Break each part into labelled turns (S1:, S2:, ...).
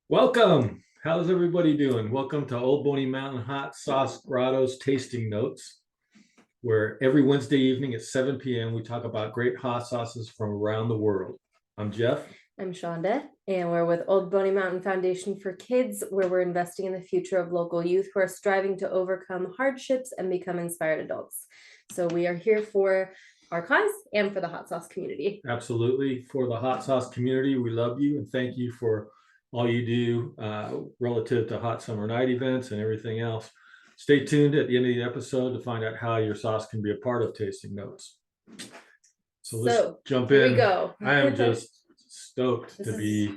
S1: Welcome. How's everybody doing? Welcome to Old Boney Mountain Hot Sauce Grotto's Tasting Notes, where every Wednesday evening at 7 p.m. we talk about great hot sauces from around the world. I'm Jeff.
S2: I'm Chanda, and we're with Old Boney Mountain Foundation for Kids, where we're investing in the future of local youth who are striving to overcome hardships and become inspired adults. So we are here for our cause and for the hot sauce community.
S1: Absolutely. For the hot sauce community, we love you and thank you for all you do relative to hot summer night events and everything else. Stay tuned at the end of the episode to find out how your sauce can be a part of Tasting Notes. So let's jump in.
S2: Here we go.
S1: I am just stoked to be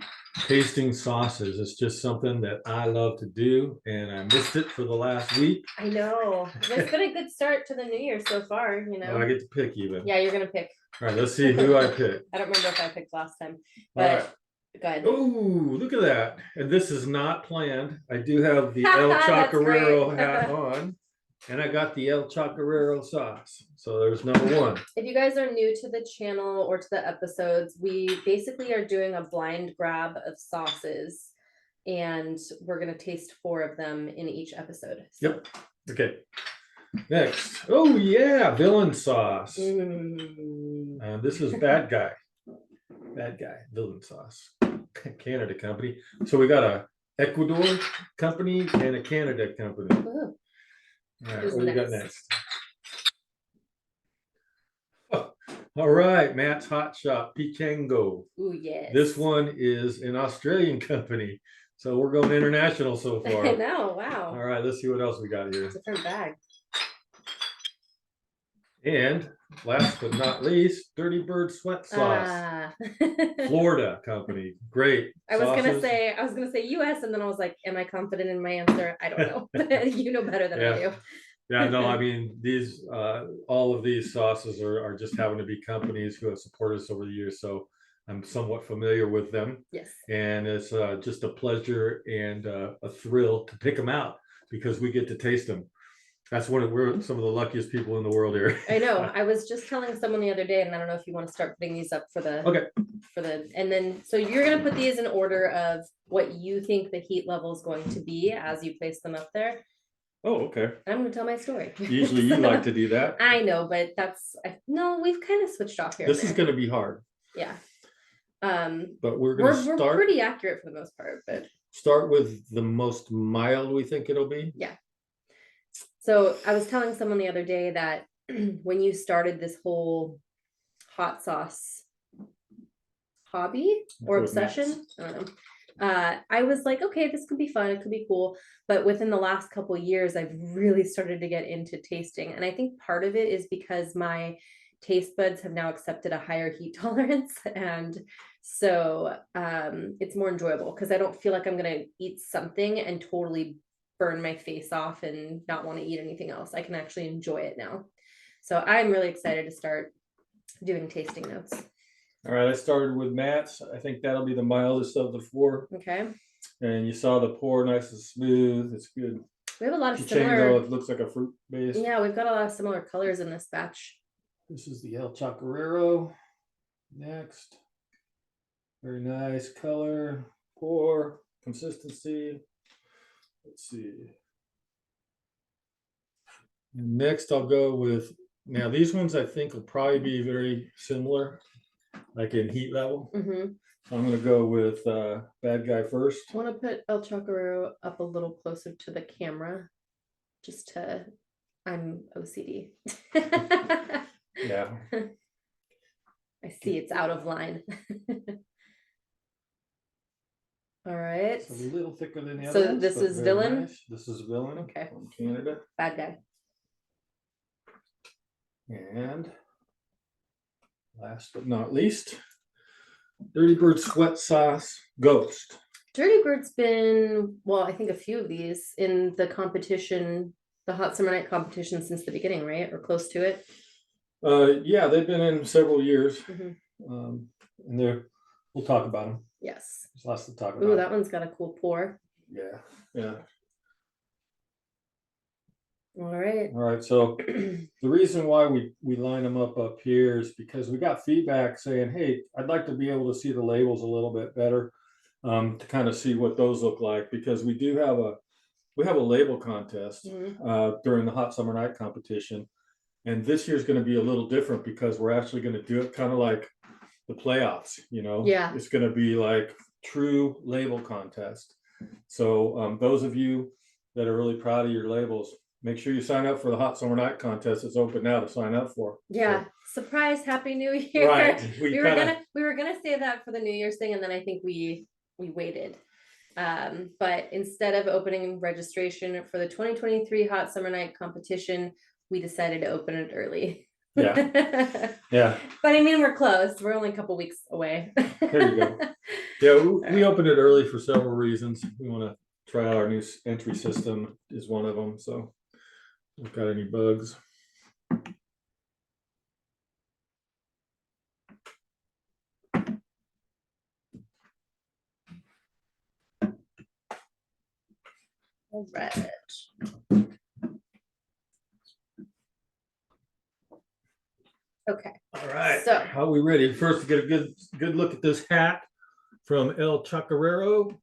S1: tasting sauces. It's just something that I love to do, and I missed it for the last week.
S2: I know. It's been a good start to the new year so far, you know.
S1: Oh, I get to pick even.
S2: Yeah, you're gonna pick.
S1: All right, let's see who I pick.
S2: I don't remember if I picked last time, but go ahead.
S1: Oh, look at that. And this is not planned. I do have the El Chacarero hat on. And I got the El Chacarero sauce. So there's number one.
S2: If you guys are new to the channel or to the episodes, we basically are doing a blind grab of sauces. And we're going to taste 4 of them in each episode.
S1: So. Yep. Okay. Next. Oh, yeah. Villain sauce. This is bad guy. Bad guy. Villain sauce. Canada company. So we got a Ecuador company and a Canada company.
S2: Ooh.
S1: All right, what do we got next? Oh, all right, Matt's Hot Shop, Pichango.
S2: Ooh, yes.
S1: This one is an Australian company, so we're going international so far.
S2: I know, wow.
S1: All right, let's see what else we got here.
S2: Different bag.
S1: And last but not least, Dirty Bird Sweat Sauce. Florida company. Great.
S2: I was gonna say US, and then I was like, am I confident in my answer? I don't know. You know better than I do.
S1: Yeah, no, I mean, these all of these sauces are just having to be companies who have supported us over the years, so I'm somewhat familiar with them.
S2: Yes.
S1: And it's just a pleasure and a thrill to pick them out because we get to taste them. That's we're some of the luckiest people in the world here.
S2: I know. I was just telling someone the other day, and I don't know if you want to start putting these up for the and then so you're gonna put these in order of what you think the heat level is going to be as you place them up there.
S1: Oh, okay.
S2: I'm gonna tell my story.
S1: Usually you like to do that.
S2: I know, but no, we've kind of switched off here.
S1: This is gonna be hard.
S2: Yeah.
S1: But we're
S2: pretty accurate for the most part, but
S1: start with the most mild we think it'll be.
S2: Yeah. So I was telling someone the other day that when you started this whole hot sauce hobby or obsession, I don't know. I was like, okay, this could be fun. It could be cool. But within the last couple of years, I've really started to get into tasting. And I think part of it is because my taste buds have now accepted a higher heat tolerance. And so it's more enjoyable because I don't feel like I'm going to eat something and totally burn my face off and not want to eat anything else. I can actually enjoy it now. So I'm really excited to start doing tasting notes.
S1: All right, I started with Matt's. I think that'll be the mildest of the 4.
S2: Okay.
S1: And you saw the pour, nice and smooth. It's good.
S2: We have a lot of similar.
S1: It looks like a fruit base.
S2: Yeah, we've got a lot of similar colors in this batch.
S1: This is the El Chacarero. Next. Very nice color, pour, consistency. Let's see. And next, I'll go with, now these ones I think will probably be very similar, like in heat level.
S2: Mm-hmm.
S1: So I'm going to go with bad guy first.
S2: I want to put El Chacarero up a little closer to the camera, I'm OCD.
S1: Yeah.
S2: I see it's out of line. All right.
S1: It's a little thicker than the other
S2: So
S1: ones,
S2: this is villain.
S1: Nice. This is villain.
S2: Okay.
S1: From Canada.
S2: Bad guy.
S1: And last but not least, Dirty Bird Sweat Sauce Ghost.
S2: Dirty Bird's been, well, I think a few of these in the competition, the Hot Summer Night competition since the beginning, right? Or close to it.
S1: Yeah, they've been in several years.
S2: Mm-hmm.
S1: And we'll talk about them.
S2: Yes.
S1: There's lots to talk about.
S2: Ooh, that one's got a cool pour.
S1: Yeah. Yeah.
S2: All right.
S1: So the reason why we line them up here is because we got feedback saying, hey, I'd like to be able to see the labels a little bit better. to kind of see what those look like, because we have a label contest during the hot summer night competition. And this year's going to be a little different because we're actually going to do it kind of like the playoffs,
S2: Yeah.
S1: It's going to be like true label contest. So those of you that are really proud of your labels, make sure you sign up for the hot summer night contest. It's open now to sign up for.
S2: Yeah.
S1: So,
S2: Surprise, Happy New Year.
S1: right.
S2: We were gonna say that for the New Year's thing, and then I think we waited. But instead of opening registration for the 2023 hot summer night competition, we decided to open it early.
S1: Yeah. Yeah.
S2: But I mean, we're close. We're only a couple weeks away.
S1: There you go. Yeah, we opened it early for several reasons. We want to try out our new entry system is one of them. So, we've got any bugs.
S2: All right. Okay.
S1: All right.
S2: So,
S1: how are we ready? First, to get a good look at this hat from El Chacarrero,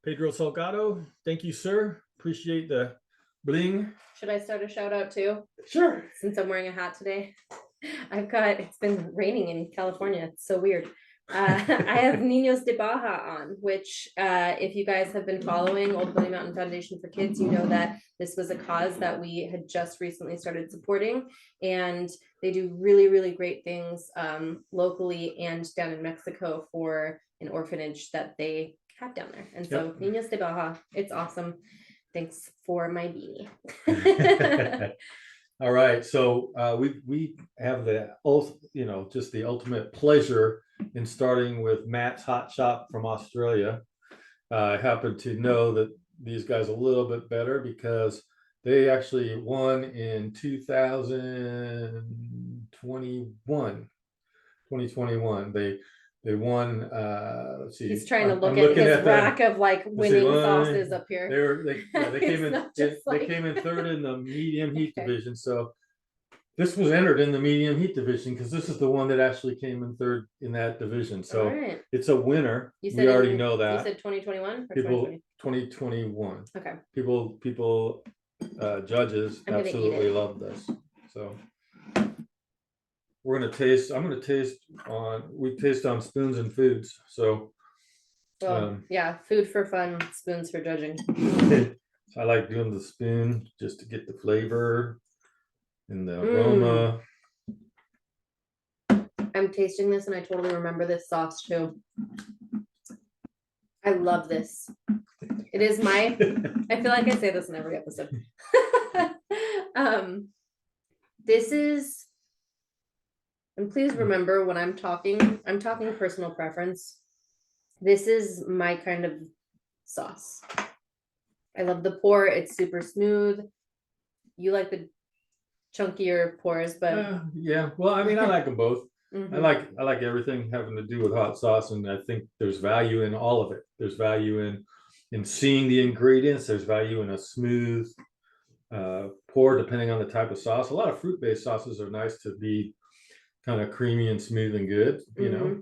S1: Pedro Salgado. Thank you, sir. Appreciate the bling.
S2: should I start a shout out too?
S1: Sure.
S2: Since I'm wearing a hat today, it's been raining in California. It's so weird. I have Niños de Baja on, which if you guys have been following Old Boney Mountain Foundation for Kids, you know that this was a cause that we had just recently started supporting, and they do really, really great things locally and down in Mexico for an orphanage that they have down there. And so Niños de Baja, it's awesome. Thanks for my beanie.
S1: All right, so we have just the ultimate pleasure in starting with Matt's Hot Shop from Australia. I happen to know that these guys a little bit better because they actually won in 2021. They won. Let's see.
S2: He's trying to look at his rack of like winning sauces up here.
S1: They came in. They came in third in the medium heat division. So this was entered in the medium heat division because this is the one that actually came in third in that division. So it's a winner. We already know that.
S2: You said 2021 or
S1: people 2021.
S2: Okay.
S1: People judges absolutely love this. So we're gonna taste. I'm gonna taste on. We taste on spoons and foods. So
S2: yeah, food for fun, spoons for judging.
S1: I like doing the spoon just to get the flavor and the aroma.
S2: I'm tasting this and I totally remember this sauce too. I love this. It is I feel like I say this in every episode. This is, and please remember when I'm talking personal preference. This is my kind of sauce. I love the pour. It's super smooth. You like the chunkier pours, but
S1: yeah. Well, I mean, I like them both. I like everything having to do with hot sauce, and I think there's value in all of it. There's value in seeing the ingredients. There's value in a smooth pour, depending on the type of sauce. A lot of fruit-based sauces are nice to be kind of creamy and smooth and good, you know.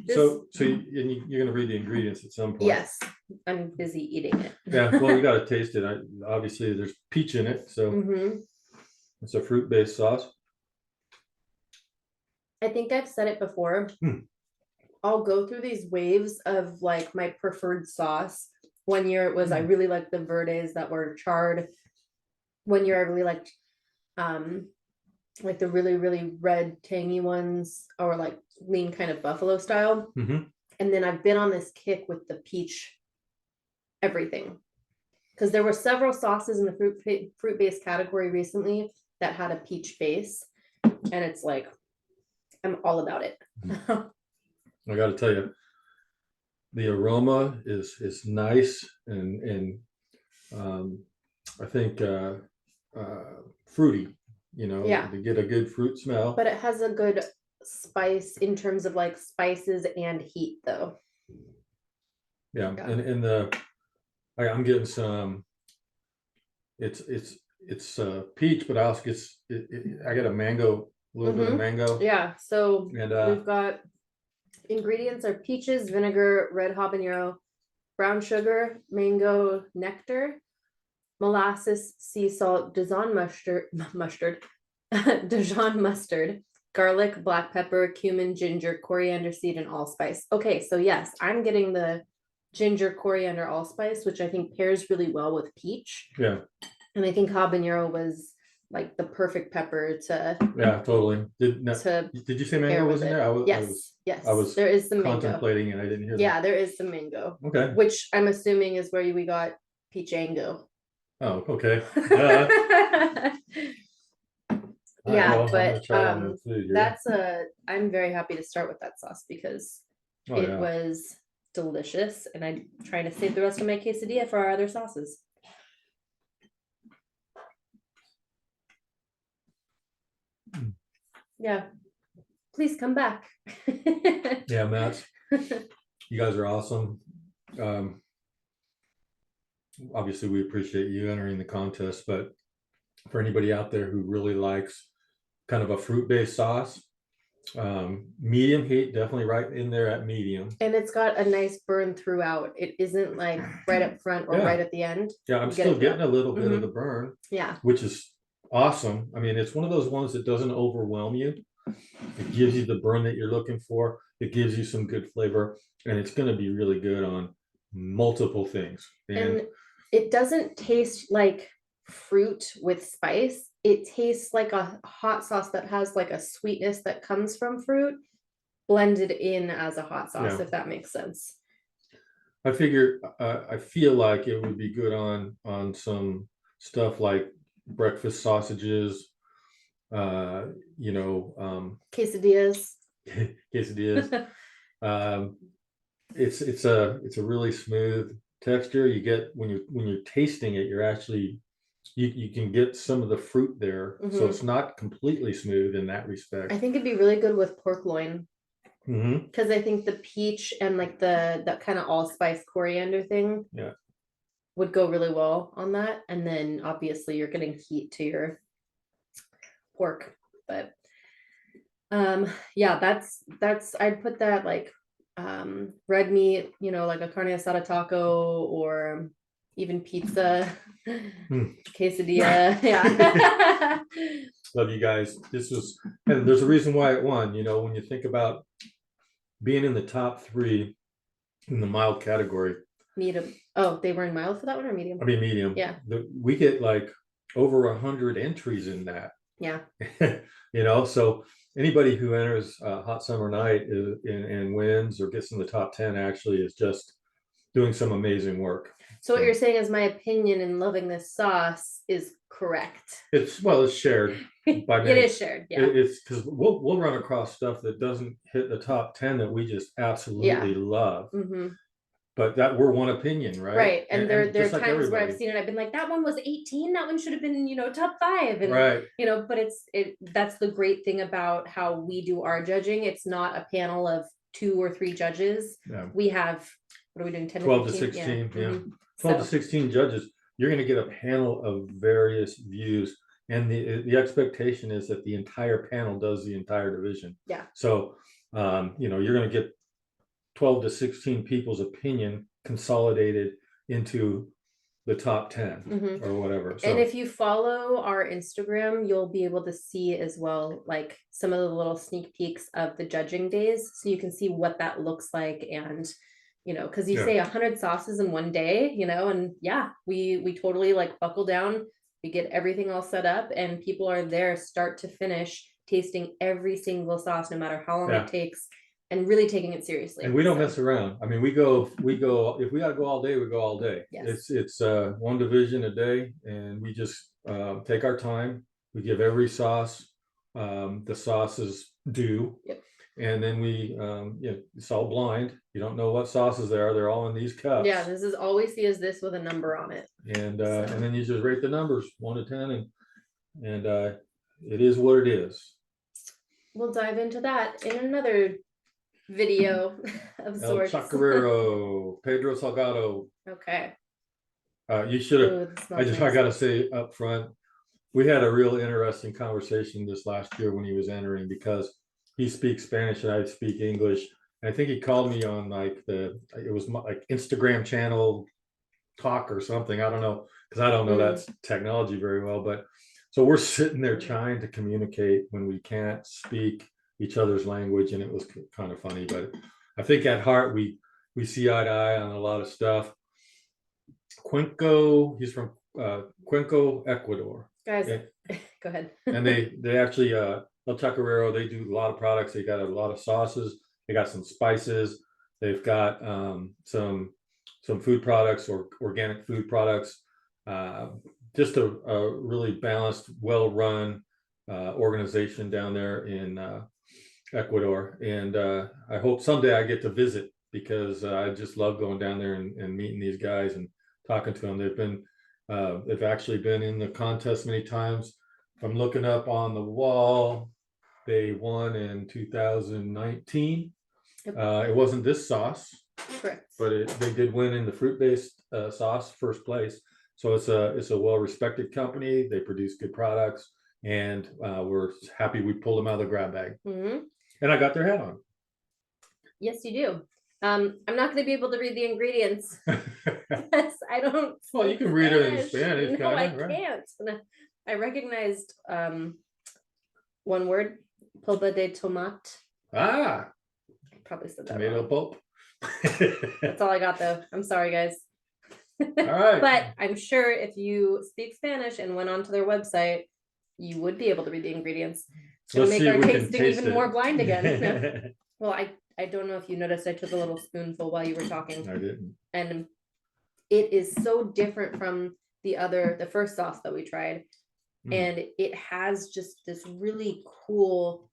S1: So you're gonna read the ingredients at some point.
S2: Yes, I'm busy eating it.
S1: Yeah, well, we got to taste it. Obviously, there's peach in it, so it's a fruit-based sauce.
S2: I think I've said it before. I'll go through these waves of like my preferred sauce. One year it was I really liked the verdes that were charred. One year I really liked like the really, really red tangy ones, or like lean kind of buffalo style. And then I've been on this kick with the peach everything, because there were several sauces in the fruit-based category recently that had a peach base, and it's like I'm all about it.
S1: I got to tell you, the aroma is nice and I think fruity. You know, to get a good fruit smell.
S2: But it has a good spice in terms of like spices and heat, though.
S1: Yeah. And I'm getting some. It's peach, but I also I got a mango, a little bit of mango.
S2: Yeah. So we've got Ingredients are peaches, vinegar, red habanero, brown sugar, mango nectar, molasses, sea salt, Dijon Dijon mustard, garlic, black pepper, cumin, ginger, coriander seed, and allspice. Okay, so yes, I'm getting the ginger, coriander, allspice, which I think pairs really well with peach.
S1: Yeah.
S2: And I think habanero was like the perfect pepper to
S1: totally. Did you say mango was in there?
S2: Yes, there is some mango.
S1: Contemplating and I didn't hear that.
S2: Yeah, there is some mango.
S1: Okay.
S2: Which I'm assuming is where we got peachango.
S1: Oh, okay.
S2: Yeah, but that's I'm very happy to start with that sauce because it was delicious, and I'm trying to save the rest of my quesadilla for our other sauces. Yeah, please come back.
S1: Yeah, Matt, you guys are awesome. Obviously we appreciate you entering the contest, but for anybody out there who really likes kind of a fruit-based sauce, medium heat, definitely right in there at medium.
S2: And it's got a nice burn throughout. It isn't like right up front or right at the end.
S1: Yeah, I'm still getting a little bit of the burn.
S2: Yeah,
S1: which is awesome. I mean, it's one of those ones that doesn't overwhelm you. It gives you the burn that you're looking for. It gives you some good flavor, and it's going to be really good on multiple things.
S2: And it doesn't taste like fruit with spice. It tastes like a hot sauce that has like a sweetness that comes from fruit blended in as a hot sauce, if that makes sense.
S1: I feel like it would be good on some stuff like breakfast sausages,
S2: quesadillas.
S1: Quesadillas. It's a really smooth texture. You get when you're tasting it, you're actually you can get some of the fruit there, so it's not completely smooth in that respect.
S2: I think it'd be really good with pork loin, because I think the peach and like that kind of allspice coriander thing would go really well on that. And then obviously you're getting heat to your pork, but yeah, that's I'd put that like red meat, like a carne asada taco, or even pizza, quesadilla. Yeah.
S1: Love you guys. And there's a reason why it won. When you think about being in the top 3 in the mild category.
S2: Medium. Oh, they were in mild for that one, or medium?
S1: I mean medium.
S2: Yeah.
S1: We get like over 100 entries in that.
S2: Yeah.
S1: So anybody who enters Hot Summer Night and wins or gets in the top 10 actually is just doing some amazing work.
S2: So what you're saying is my opinion in loving this sauce is correct.
S1: It's shared by many.
S2: It is shared. Yeah.
S1: It's because we'll run across stuff that doesn't hit the top 10 that we just absolutely love. But that we're one opinion, right?
S2: Right. And there are times where I've seen it, I've been like, that one was 18, that one should have been, top 5. And
S1: right.
S2: But that's the great thing about how we do our judging. It's not a panel of 2 or 3 judges.
S1: Yeah.
S2: We have, what are we doing?
S1: 12 to 16. Yeah. 12 to 16 judges. You're going to get a panel of various views. And the expectation is that the entire panel does the entire division.
S2: Yeah.
S1: So, you're going to get 12 to 16 people's opinion consolidated into the top 10 or whatever. So,
S2: and if you follow our Instagram, you'll be able to see as well, like some of the little sneak peeks of the judging days. So you can see what that looks like. And, because you say 100 sauces in one day, and we totally like buckle down. We get everything all set up, and people are there start to finish tasting every single sauce, no matter how long it takes, and really taking it seriously.
S1: And we don't mess around. I mean, we go, if we got to go all day, we go all day.
S2: Yes.
S1: It's one division a day, and we just take our time. We give every sauce the sauces due.
S2: Yep.
S1: And then we, it's all blind. You don't know what sauces they are. They're all in these cups.
S2: Yeah, this is all we see is this with a number on it.
S1: And and then you just rate the numbers 1 to 10, and it is what it is.
S2: We'll dive into that in another video of sorts.
S1: El Chacarero, Pedro Salgado.
S2: Okay.
S1: You should have. I got to say up front, we had a real interesting conversation this last year when he was entering, because he speaks Spanish and I speak English, And I think he called me on like it was like Instagram channel talk or something. I don't know, because I don't know that's technology very well. But so we're sitting there trying to communicate when we can't speak each other's language, and it was kind of funny. But I think at heart we see eye to eye on a lot of stuff. Cuenco, he's from Cuenco, Ecuador.
S2: Guys,
S1: And,
S2: go ahead.
S1: and they actually El Chacarrero, they do a lot of products. They got a lot of sauces. They got some spices. They've got some food products or organic food products. Just a really balanced, well-run organization down there in Ecuador. And I hope someday I get to visit, because I just love going down there and meeting these guys and talking to them. They've actually been in the contest many times. If I'm looking up on the wall, they won in 2019.
S2: Yep.
S1: It wasn't this sauce,
S2: Correct.
S1: but they did win in the fruit-based sauce, first place. So it's a well-respected company. They produce good products, and we're happy we pulled them out of the grab bag. And I got their hat on.
S2: Yes, you do. I'm not going to be able to read the ingredients. Yes, I don't.
S1: Well, you can read it in Spanish.
S2: No, I
S1: right?
S2: can't. I recognized one word, polpa de tomate.
S1: Ah,
S2: I probably said that
S1: tomato
S2: wrong.
S1: pulp.
S2: That's all I got, though. I'm sorry, guys.
S1: All right.
S2: But I'm sure if you speak Spanish and went onto their website, you would be able to read the ingredients. It's going to make our tasting even more blind again. Well, I don't know if you noticed, I took a little spoonful while you were talking.
S1: I didn't.
S2: And it is so different from the first sauce that we tried. And it has just this really cool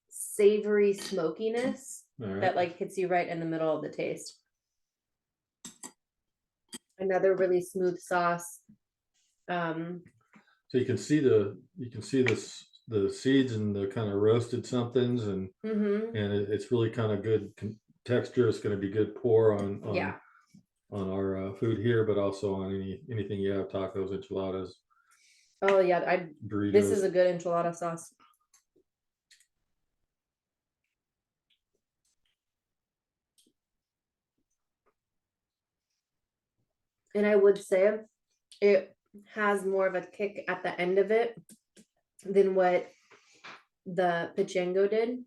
S2: savory smokiness that like hits you right in the middle of the taste. Another really smooth sauce.
S1: So you can see the seeds and the kind of roasted somethings, and it's really kind of good texture. It's going to be good pour on our food here, but also on anything you have, tacos, enchiladas.
S2: Oh yeah,
S1: burritos.
S2: This is a good enchilada sauce. And I would say it has more of a kick at the end of it than what the pichango did.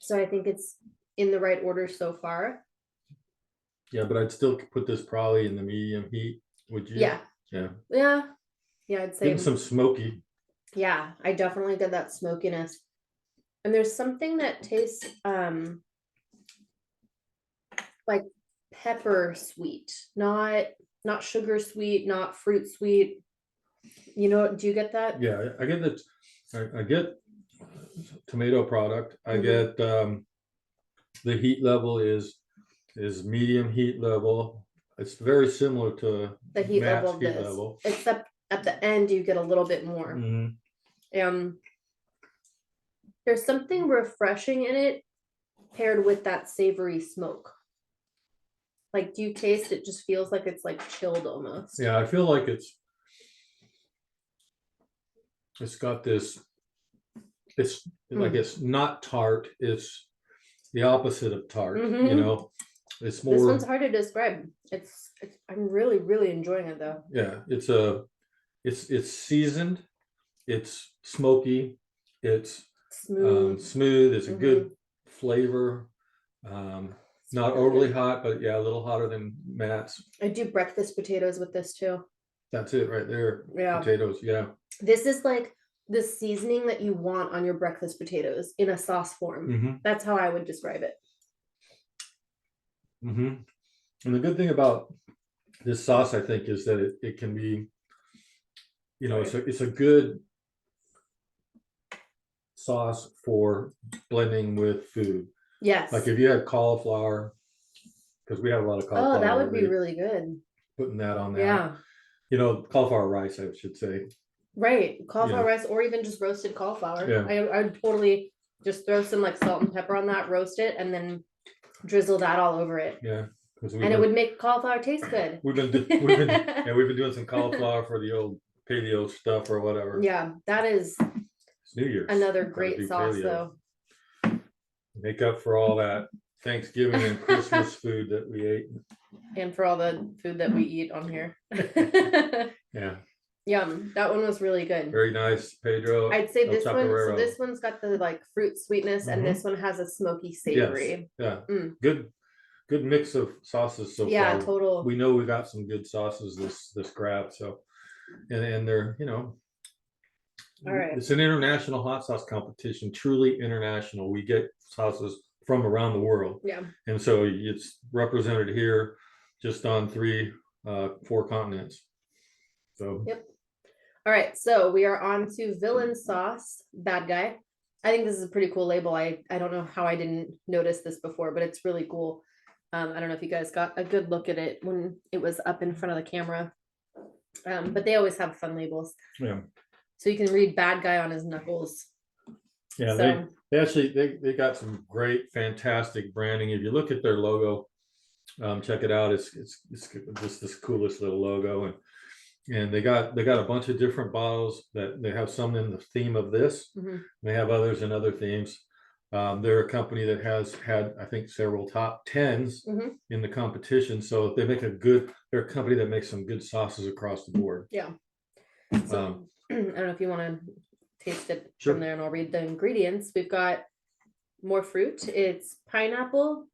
S2: So I think it's in the right order so far.
S1: Yeah, but I'd still put this probably in the medium heat. Would you?
S2: Yeah.
S1: Yeah,
S2: I'd say
S1: getting some smoky.
S2: Yeah, I definitely get that smokiness. And there's something that tastes like pepper sweet, not sugar sweet, not fruit sweet. You know, do you get that?
S1: Yeah, I get that. I get tomato product. I get the heat level is medium heat level. It's very similar to
S2: the heat level of this, except at the end you get a little bit more. There's something refreshing in it paired with that savory smoke. Like, do you taste it? Just feels like it's like chilled almost.
S1: Yeah, I feel like it's got this. It's like it's not tart. It's the opposite of tart. You know, it's more.
S2: This one's hard to describe. It's I'm really enjoying it though.
S1: Yeah, it's seasoned. It's smoky. It's smooth. It's a good flavor. Not overly hot, but yeah, a little hotter than Matt's.
S2: I do breakfast potatoes with this too.
S1: That's it right there.
S2: Yeah.
S1: Potatoes, yeah.
S2: This is like the seasoning that you want on your breakfast potatoes in a sauce form. That's how I would describe it.
S1: And the good thing about this sauce, I think, is that it can be, you know, it's a good sauce for blending with food.
S2: Yes.
S1: Like if you had cauliflower, because we have a lot of cauliflower.
S2: Oh, that would be really good.
S1: Putting that on there.
S2: Yeah.
S1: You know, cauliflower rice, I should say.
S2: Right. Cauliflower rice, or even just roasted cauliflower. Yeah. I would totally just throw some like salt and pepper on that, roast it, and then drizzle that all over it.
S1: Yeah.
S2: And it would make cauliflower taste good.
S1: We've been doing some cauliflower for the old paleo stuff or whatever.
S2: Yeah, that is
S1: it's New Year's.
S2: Another great sauce paleo. Though.
S1: Make up for all that Thanksgiving and Christmas food that we ate.
S2: And for all the food that we eat on here.
S1: Yeah.
S2: Yum. That one was really good.
S1: Very nice, Pedro.
S2: I'd say
S1: El
S2: this one, so
S1: Chaparrero.
S2: this one's got the like fruit sweetness, and this one has a smoky savory.
S1: Yes. Yeah. Good mix of sauces so
S2: Yeah,
S1: far.
S2: total.
S1: We know we got some good sauces this grab. So and they're,
S2: All right.
S1: it's an international hot sauce competition, truly international. We get sauces from around the world.
S2: Yeah.
S1: And so it's represented here just on 4 continents. So
S2: yep. All right, so we are on to villain sauce, bad guy. I think this is a pretty cool label. I don't know how I didn't notice this before, but it's really cool. I don't know if you guys got a good look at it when it was up in front of the camera. But they always have fun labels.
S1: Yeah.
S2: So you can read bad guy on his knuckles.
S1: Yeah,
S2: so,
S1: they actually they got some great, fantastic branding. If you look at their logo, check it out. It's just this coolest little logo, and they got a bunch of different bottles that they have some in the theme of this. They have others in other themes. They're a company that has had, I think, several top 10s in the competition. So they're a company that makes some good sauces across the board.
S2: Yeah. So I don't know if you want to taste it
S1: Sure.
S2: from there, and I'll read the ingredients. We've got more fruit. It's pineapple,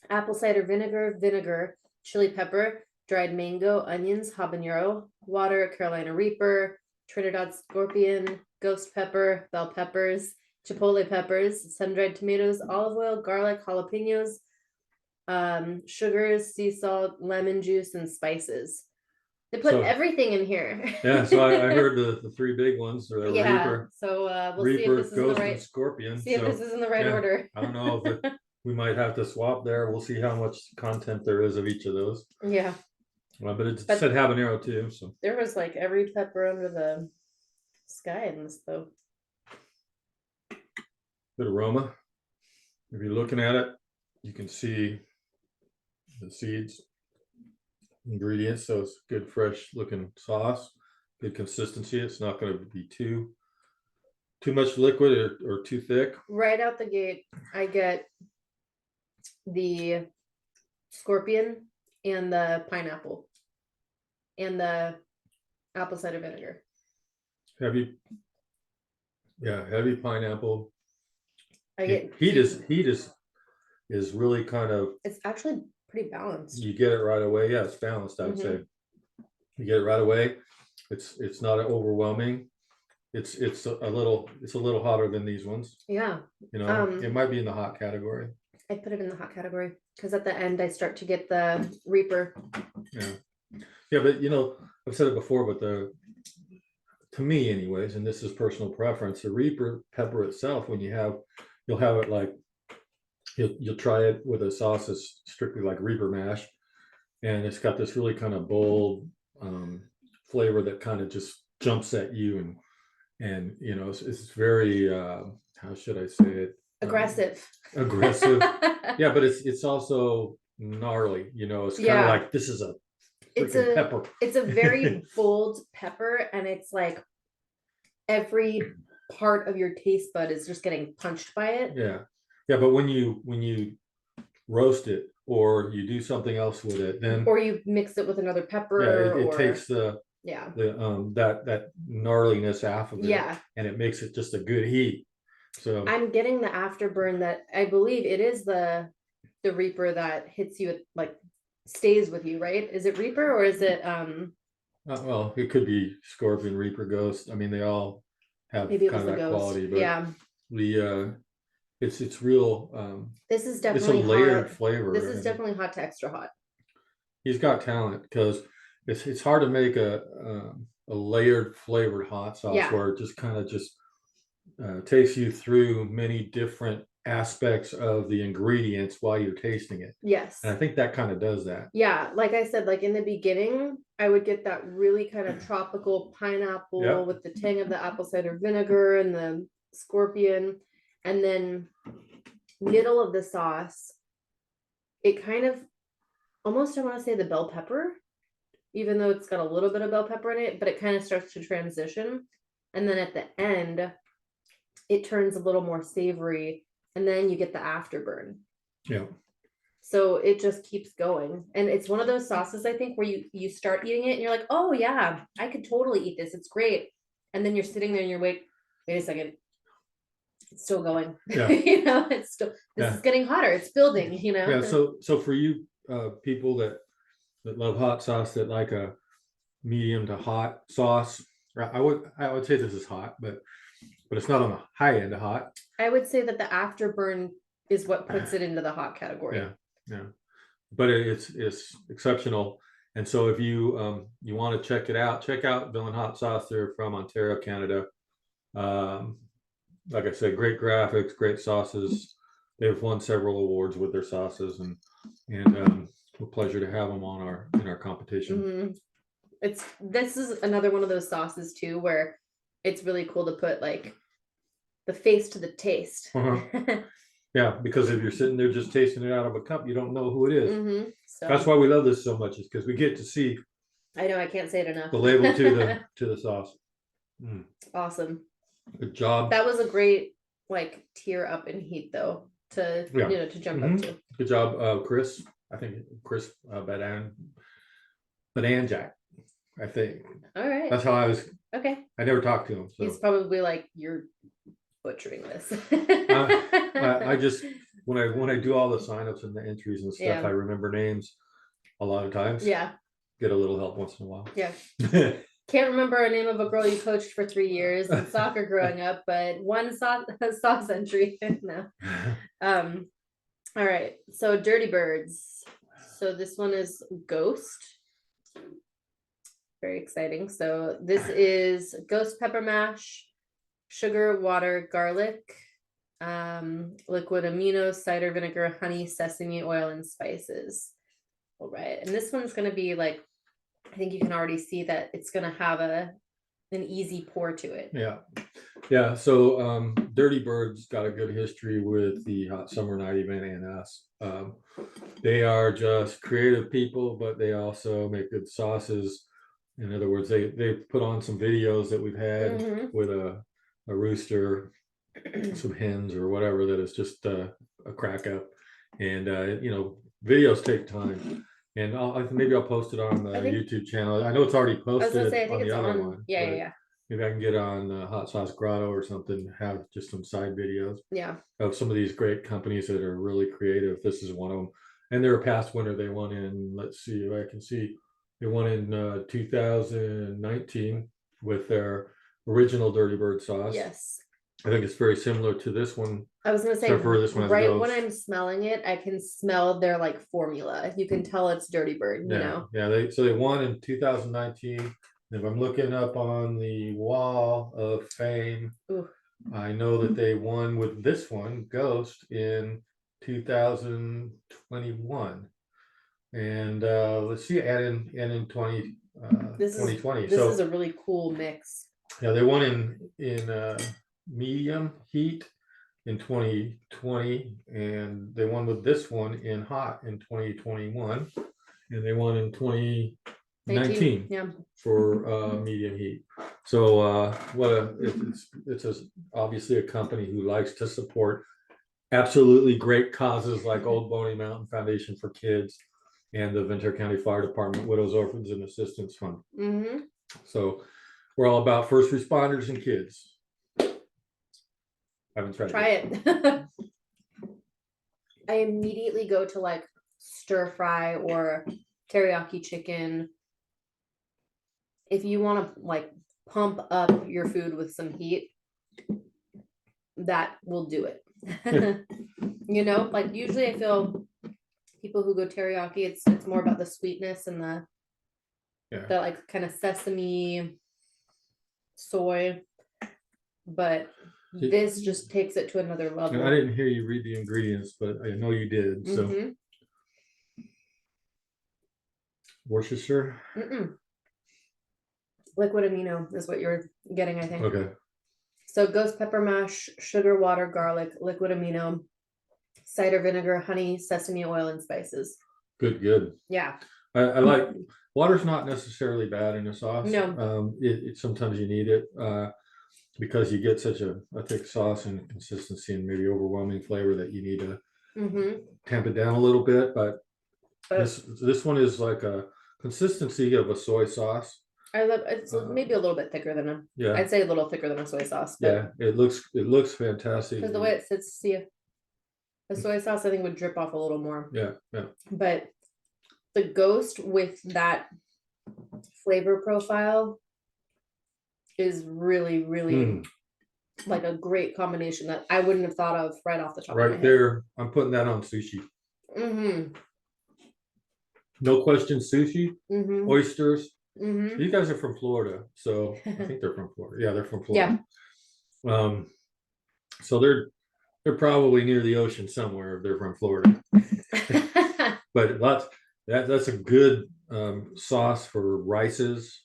S2: apple cider vinegar, chili pepper, dried mango, onions, habanero, water, Carolina Reaper, Trinidad scorpion, ghost pepper, bell peppers, chipotle peppers, sun-dried tomatoes, olive oil, garlic, jalapenos, sugars, sea salt, lemon juice, and spices. They put everything in here.
S1: Yeah, so I heard the 3 big ones are Reaper.
S2: So we'll
S1: Reaper,
S2: see if this is
S1: Ghost,
S2: in the right
S1: and Scorpion.
S2: See if this is in the right order.
S1: I don't know if we might have to swap there. We'll see how much content there is of each of those.
S2: Yeah.
S1: Well, but it said habanero too. So
S2: there was like every pepper under the sky in this though.
S1: Good aroma. If you're looking at it, you can see the seeds, ingredients. So it's good, fresh looking sauce, good consistency. It's not going to be too much liquid or too thick.
S2: Right out the gate, I get the scorpion and the pineapple and the apple cider vinegar.
S1: Heavy pineapple.
S2: I get
S1: heat is really kind of.
S2: It's actually pretty balanced.
S1: You get it right away. Yeah, it's balanced. I would say you get it right away. It's not overwhelming. It's a little hotter than these ones.
S2: Yeah.
S1: It might be in the hot category.
S2: I put it in the hot category because at the end I start to get the Reaper.
S1: Yeah, but I've said it before, but to me anyways, and this is personal preference, the Reaper pepper itself, when you'll have it like you'll try it with a sauce that's strictly like Reaper mash, and it's got this really kind of bold flavor that kind of just jumps at you, and it's very how should I say it, aggressive. Yeah, but it's also gnarly. It's kind of like this is a pepper.
S2: It's a very bold pepper, and it's like every part of your taste bud is just getting punched by it.
S1: Yeah, but when you roast it or you do something else with it, then
S2: or you mix it with another pepper,
S1: it takes that gnarliness off of it, and it makes it just a good heat. So
S2: I'm getting the afterburn that I believe it is the Reaper that hits you, like stays with you, right? Is it Reaper or is it
S1: well, it could be Scorpion, Reaper, Ghost. I mean, they all have kind of that quality, but it's real.
S2: This is definitely
S1: it's a layered flavor.
S2: This is definitely hot to extra hot.
S1: He's got talent, because it's hard to make a layered flavored hot sauce where it just kind of takes you through many different aspects of the ingredients while you're tasting it.
S2: Yes.
S1: And I think that kind of does that.
S2: Yeah. Like I said, like in the beginning, I would get that really kind of tropical pineapple with the tang of the apple cider vinegar and the scorpion. And then middle of the sauce, it kind of almost, I want to say the bell pepper, even though it's got a little bit of bell pepper in it, but it kind of starts to transition. And then at the end, it turns a little more savory and then you get the afterburn.
S1: Yeah.
S2: So it just keeps going. And it's one of those sauces, I think, where you start eating it and you're like, oh yeah, I could totally eat this. It's great. And then you're sitting there and you're wait a second. It's still going.
S1: Yeah.
S2: It's still, this is getting hotter. It's building,
S1: Yeah. So for you people that love hot sauce, that like a medium to hot sauce, I would say this is hot, but it's not on the high end of hot.
S2: I would say that the afterburn is what puts it into the hot category.
S1: Yeah. But it's exceptional. And so if you you want to check it out, check out Villain Hot Sauce. They're from Ontario, Canada. Like I said, great graphics, great sauces. They've won several awards with their sauces, and a pleasure to have them on in our competition.
S2: This is another one of those sauces too, where it's really cool to put like the face to the taste.
S1: Yeah, because if you're sitting there just tasting it out of a cup, you don't know who it is.
S2: So
S1: that's why we love this so much, is because we get to see.
S2: I know, I can't say it enough.
S1: The label to the sauce.
S2: Awesome.
S1: Good job.
S2: That was a great like tier up in heat though, to to jump up to.
S1: Good job, Chris. I think Chris Bananjak. I think.
S2: All right.
S1: That's how I was.
S2: Okay.
S1: I never talked to him. So.
S2: He's probably like, you're butchering this.
S1: I just when I do all the signups and the entries and stuff, I remember names a lot of times.
S2: Yeah.
S1: Get a little help once in a while.
S2: Yeah. Can't remember a name of a girl you coached for 3 years in soccer growing up, but one sauce entry. No. All right. So Dirty Birds. So this one is Ghost. Very exciting. So this is ghost pepper mash, sugar, water, garlic, liquid amino, cider vinegar, honey, sesame oil, and spices. All right. And this one's going to be like, I think you can already see that it's going to have an easy pour to it.
S1: Yeah. So Dirty Birds got a good history with the Hot Summer Night event and us. They are just creative people, but they also make good sauces. In other words, they put on some videos that we've had with a rooster, some hens or whatever, that is just a crack up. And videos take time. And maybe I'll post it on the YouTube channel. I know it's already posted on the other one.
S2: Yeah.
S1: Maybe I can get on Hot Sauce Grotto or something, have just some side videos.
S2: Yeah.
S1: Of some of these great companies that are really creative. This is one of them. And they're a past winner. They won in, let's see if I can see, they won in 2019 with their original Dirty Bird sauce.
S2: Yes.
S1: I think it's very similar to this one.
S2: I was going to say,
S1: this one
S2: right when I'm smelling it, I can smell their like formula. You can tell it's Dirty Bird, you know?
S1: Yeah, they won in 2019. If I'm looking up on the wall of fame, I know that they won with this one, Ghost, in 2021. And let's see, and in 2020.
S2: This is a really cool mix.
S1: Yeah, they won in medium heat in 2020, and they won with this one in hot in 2021, and they won in 2019 for medium heat. So it's obviously a company who likes to support absolutely great causes like Old Boney Mountain Foundation for Kids and the Ventura County Fire Department Widows, Orphans, and Assistance Fund. So we're all about first responders and kids. I haven't tried.
S2: Try it. I immediately go to like stir fry or teriyaki chicken. If you want to like pump up your food with some heat, that will do it. Like usually I feel people who go teriyaki, it's more about the sweetness and the like kind of sesame, soy, but this just takes it to another level.
S1: I didn't hear you read the ingredients, but I know you did. So Worcestershire.
S2: Liquid amino is what you're getting, I think.
S1: Okay.
S2: So ghost pepper mash, sugar, water, garlic, liquid amino, cider vinegar, honey, sesame oil, and spices.
S1: Good.
S2: Yeah.
S1: I like water's not necessarily bad in a sauce.
S2: No.
S1: It sometimes you need it. because you get such a thick sauce and consistency and maybe overwhelming flavor that you need to tamp it down a little bit. But this one is like a consistency of a soy sauce.
S2: I love it's maybe a little bit thicker than a
S1: Yeah,
S2: I'd say a little thicker than a soy sauce. But
S1: yeah, it looks fantastic.
S2: because the way it sits, see, the soy sauce I think would drip off a little more.
S1: Yeah, yeah.
S2: But the ghost with that flavor profile is really, really like a great combination that I wouldn't have thought of right off the top of my
S1: Right
S2: head.
S1: there, I'm putting that on sushi. No question, sushi, oysters. You guys are from Florida, so I think they're from Florida. Yeah, they're from Florida. Yeah. So they're probably near the ocean somewhere if they're from Florida. But that's a good sauce for rices,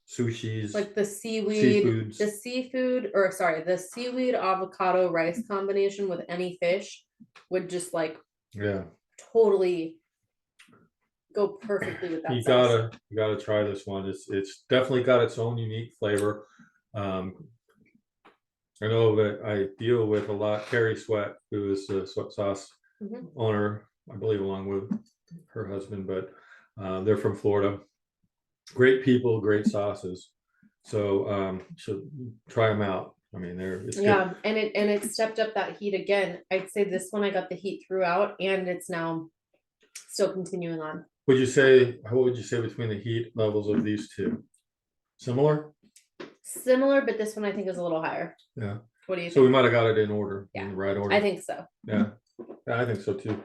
S1: sushis,
S2: like the seaweed, the seaweed avocado rice combination with any fish would just like totally go perfectly with that.
S1: You gotta try this one. It's definitely got its own unique flavor. I know that I deal with a lot. Carrie Sweat, who is the sweat sauce owner, I believe, along with her husband, but they're from Florida. Great people, great sauces. So try them out. I mean, it's
S2: good. And it stepped up that heat again. I'd say this one I got the heat throughout, and it's now still continuing on.
S1: What would you say between the heat levels of these two? Similar,
S2: but this one I think is a little higher.
S1: Yeah.
S2: What do you think?
S1: So we might have got it in order, in the right order.
S2: I think so.
S1: Yeah, I think so too.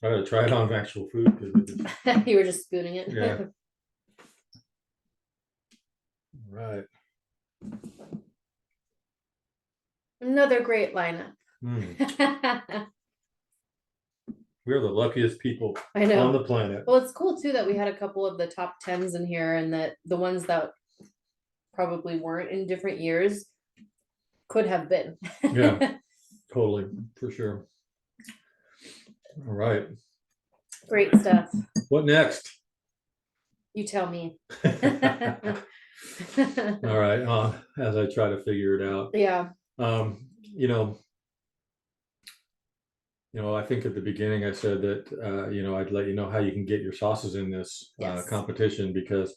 S1: I gotta try it on actual food.
S2: You were just spooning it.
S1: Yeah. Right.
S2: Another great lineup.
S1: We're the luckiest people
S2: I know
S1: on the planet.
S2: Well, it's cool too that we had a couple of the top 10s in here, and that the ones that probably weren't in different years could have been.
S1: Yeah, totally, for sure. All right.
S2: Great stuff.
S1: What next?
S2: You tell me.
S1: All right. As I try to figure it out.
S2: Yeah.
S1: I think at the beginning I said that I'd let you know how you can get your sauces in this competition, because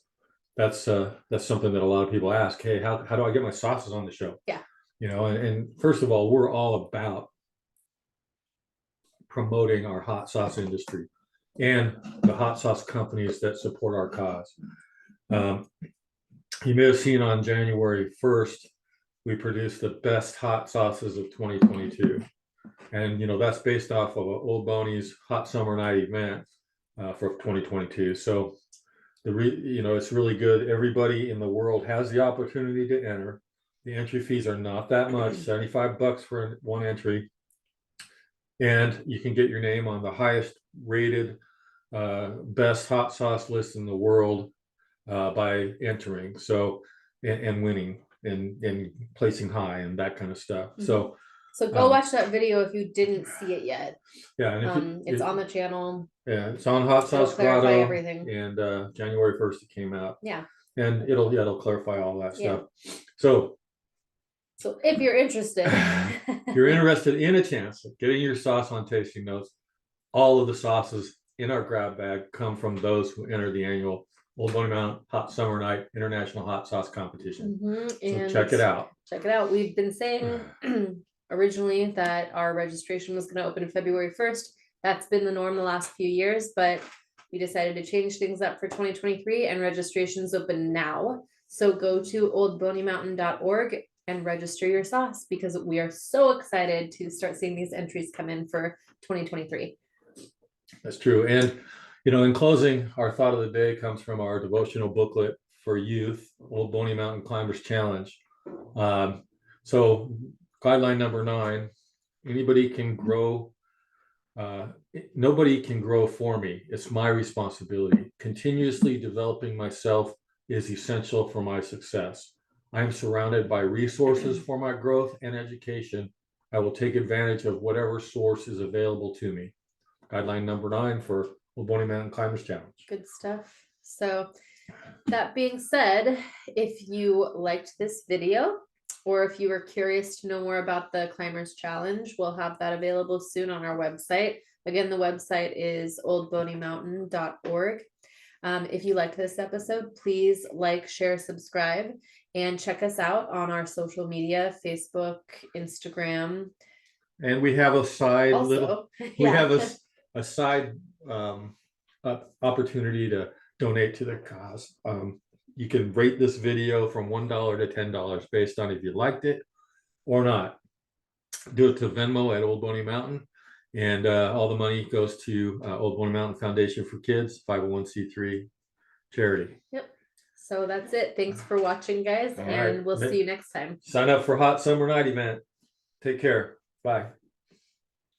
S1: that's something that a lot of people ask. Hey, how do I get my sauces on the show?
S2: Yeah.
S1: And first of all, we're all about promoting our hot sauce industry and the hot sauce companies that support our cause. You may have seen on January 1st, we produced the best hot sauces of 2022. And, that's based off of Old Boney's Hot Summer Night event for 2022. So it's really good. Everybody in the world has the opportunity to enter. The entry fees are not that much, $75 for one entry. And you can get your name on the highest rated best hot sauce list in the world by entering. So, and winning and placing high and that kind of stuff. So
S2: go watch that video if you didn't see it yet.
S1: Yeah, and
S2: it's on the channel.
S1: Yeah, it's on Hot Sauce
S2: Grotto,
S1: everything. And January 1st it came out.
S2: Yeah.
S1: And it'll clarify all that stuff. So
S2: if you're interested,
S1: if you're interested in a chance of getting your sauce on tasting notes, all of the sauces in our grab bag come from those who enter the annual Old Boney Mountain Hot Summer Night International Hot Sauce Competition. So check it out.
S2: Check it out. We've been saying originally that our registration was going to open February 1st. That's been the norm the last few years, but we decided to change things up for 2023, and registration's open now. So go to oldboneymountain.org and register your sauce, because we are so excited to start seeing these entries come in for 2023.
S1: That's true. And, in closing, our thought of the day comes from our devotional booklet for youth, Old Boney Mountain Climbers Challenge. So guideline number 9, nobody can grow for me. It's my responsibility. Continuously developing myself is essential for my success. I am surrounded by resources for my growth and education. I will take advantage of whatever source is available to me. Guideline number 9 for Old Boney Mountain Climbers Challenge.
S2: Good stuff. So that being said, if you liked this video, or if you were curious to know more about the Climbers Challenge, we'll have that available soon on our website. Again, the website is oldboneymountain.org. If you liked this episode, please like, share, subscribe, and check us out on our social media, Facebook, Instagram.
S1: And we have a side
S2: Also,
S1: we have a side opportunity to donate to the cause. You can rate this video from $1 to $10 based on if you liked it or not. Do it to Venmo at Old Boney Mountain, and all the money goes to Old Boney Mountain Foundation for Kids, 501c3 charity.
S2: Yep. So that's it. Thanks for watching, guys,
S1: All
S2: and
S1: right.
S2: we'll see you next time.
S1: Sign up for Hot Summer Night event. Take care. Bye.